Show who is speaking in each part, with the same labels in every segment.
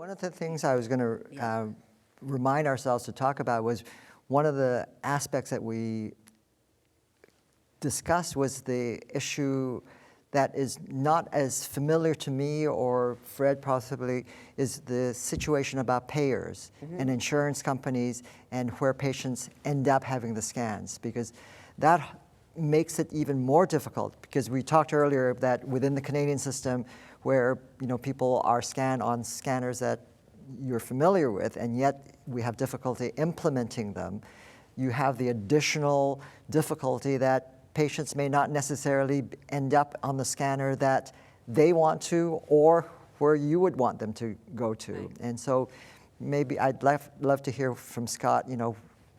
Speaker 1: One of the things I was going to remind ourselves to talk about was one of the aspects that we discussed was the issue that is not as familiar to me or Fred possibly, is the situation about payers and insurance companies and where patients end up having the scans, because that makes it even more difficult, because we talked earlier that within the Canadian system where people are scanned on scanners that you're familiar with, and yet we have difficulty implementing them, you have the additional difficulty that patients may not necessarily end up on the scanner that they want to or where you would want them to go to. Right. And so maybe I'd love to hear from Scott,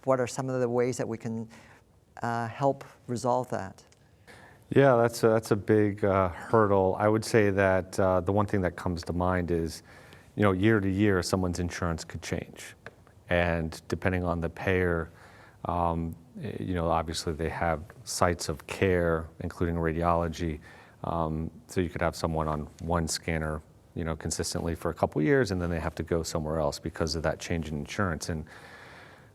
Speaker 1: what are some of the ways that we can help resolve that?
Speaker 2: Yeah, that's a big hurdle. I would say that the one thing that comes to mind is, year to year, someone's insurance could change. And depending on the payer, obviously they have sites of care, including radiology. So you could have someone on one scanner, consistently for a couple of years, and then they have to go somewhere else because of that change in insurance. And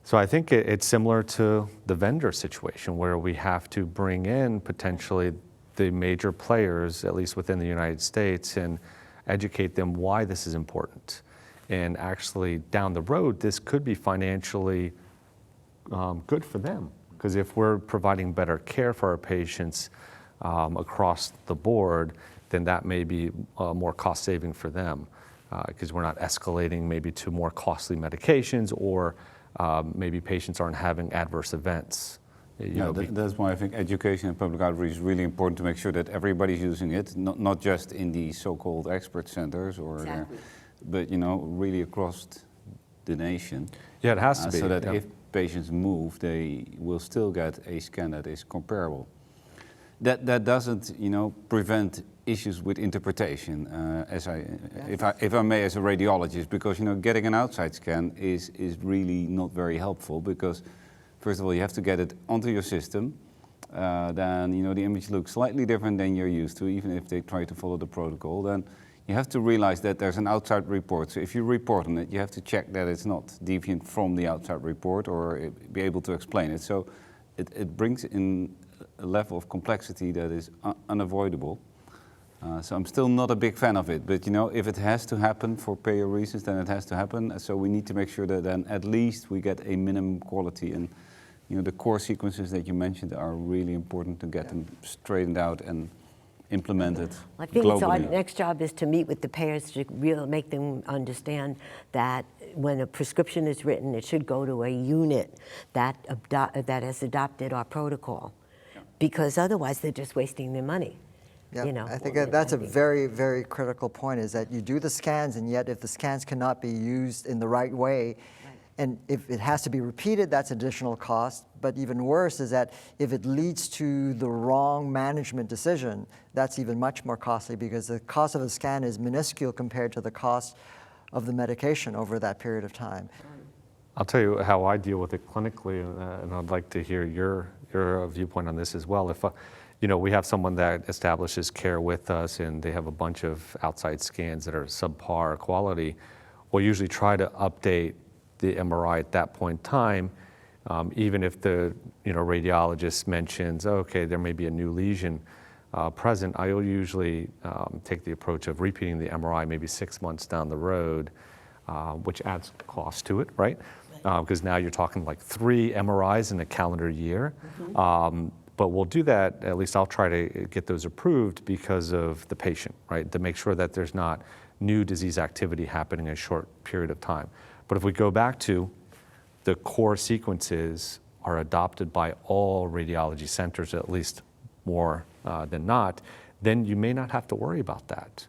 Speaker 2: so I think it's similar to the vendor situation, where we have to bring in potentially the major players, at least within the United States, and educate them why this is important. And actually, down the road, this could be financially good for them, because if we're providing better care for our patients across the board, then that may be more cost saving for them, because we're not escalating maybe to more costly medications, or maybe patients aren't having adverse events.
Speaker 3: That's why I think education and public outreach is really important, to make sure that everybody's using it, not just in the so-called expert centers, but really across the nation.
Speaker 2: Yeah, it has to be.
Speaker 3: So that if patients move, they will still get a scan that is comparable. That doesn't, prevent issues with interpretation, if I may, as a radiologist, because getting an outside scan is really not very helpful, because first of all you have to get it onto your system, then the image looks slightly different than you're used to, even if they try to follow the protocol. Then you have to realize that there's an outside report. So if you report on it, you have to check that it's not deviant from the outside report, or be able to explain it. So it brings in a level of complexity that is unavoidable. So I'm still not a big fan of it, but if it has to happen for payer reasons, then it has to happen. So we need to make sure that then at least we get a minimum quality, and the core sequences that you mentioned are really important to get them straightened out and implemented
Speaker 4: I think
Speaker 3: globally.
Speaker 4: So our next job is to meet with the payers to really make them understand that when a prescription is written, it should go to a unit that has adopted our protocol, because otherwise they're just wasting their money.
Speaker 1: Yeah, I think that's a very, very critical point, is that you do the scans, and yet if the scans cannot be used in the right way, and if it has to be repeated, that's additional cost. But even worse is that if it leads to the wrong management decision, that's even much more costly, because the cost of a scan is minuscule compared to the cost of the medication over that period of time.
Speaker 2: I'll tell you how I deal with it clinically, and I'd like to hear your viewpoint on this as well. If we have someone that establishes care with us and they have a bunch of outside scans that are subpar quality, we'll usually try to update the MRI at that point in time, even if the radiologist mentions, okay, there may be a new lesion present. I will usually take the approach of repeating the MRI maybe 6 months down the road, which adds cost to it, right? Because now you're talking like 3 MRIs in a calendar year. But we'll do that, at least I'll try to get those approved because of the patient, right? To make sure that there's not new disease activity happening in a short period of time. But if we go back to the core sequences are adopted by all radiology centers, at least more than not, then you may not have to worry about that,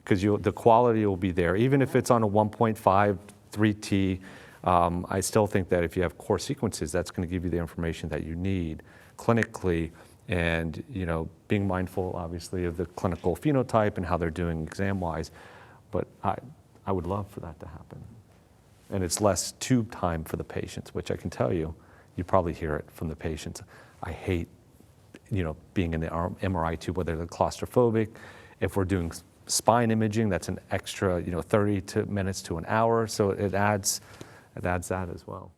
Speaker 2: because the quality will be there. Even if it's on a 1.5, 3T, I still think that if you have core sequences, that's going to give you the information that you need clinically, and being mindful obviously of the clinical phenotype and how they're doing exam-wise. But I would love for that to happen. And it's less tube time for the patients, which I can tell you probably hear it from the patients. I hate being in the MRI tube, whether they're claustrophobic. If we're doing spine imaging, that's an extra 30 minutes to an hour. So it adds that as well.